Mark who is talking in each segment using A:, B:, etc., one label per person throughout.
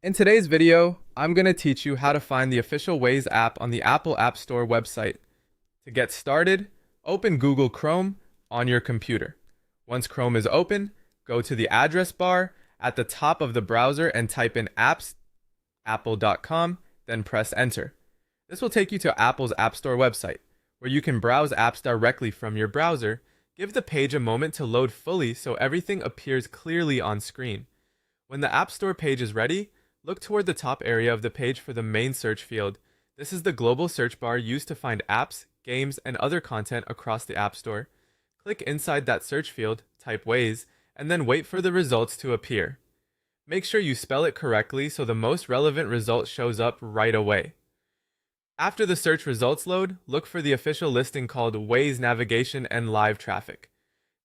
A: In today's video, I'm going to teach you how to find the official Waze app on the Apple App Store website. To get started, open Google Chrome on your computer. Once Chrome is open, go to the address bar at the top of the browser and type in apps.apple.com, then press enter. This will take you to Apple's App Store website, where you can browse apps directly from your browser. Give the page a moment to load fully so everything appears clearly on screen. When the App Store page is ready, look toward the top area of the page for the main search field. This is the global search bar used to find apps, games, and other content across the App Store. Click inside that search field, type Waze, and then wait for the results to appear. Make sure you spell it correctly so the most relevant result shows up right away. After the search results load, look for the official listing called Waze Navigation and Live Traffic.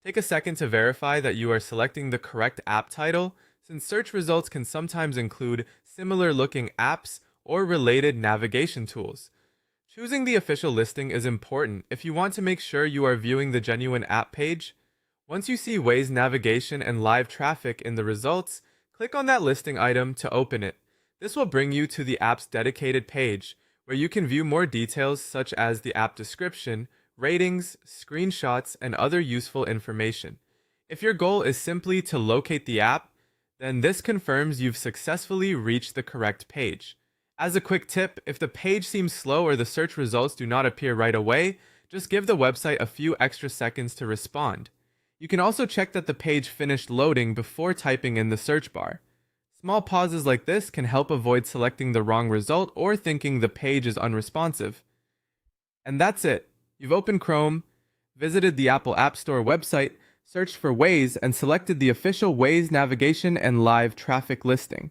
A: Take a second to verify that you are selecting the correct app title, since search results can sometimes include similar-looking apps or related navigation tools. Choosing the official listing is important if you want to make sure you are viewing the genuine app page. Once you see Waze Navigation and Live Traffic in the results, click on that listing item to open it. This will bring you to the app's dedicated page, where you can view more details such as the app description, ratings, screenshots, and other useful information. If your goal is simply to locate the app, then this confirms you've successfully reached the correct page. As a quick tip, if the page seems slow or the search results do not appear right away, just give the website a few extra seconds to respond. You can also check that the page finished loading before typing in the search bar. Small pauses like this can help avoid selecting the wrong result or thinking the page is unresponsive. And that's it. You've opened Chrome, visited the Apple App Store website, searched for Waze, and selected the official Waze Navigation and Live Traffic listing.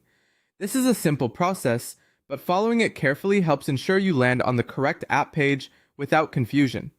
A: This is a simple process, but following it carefully helps ensure you land on the correct app page without confusion.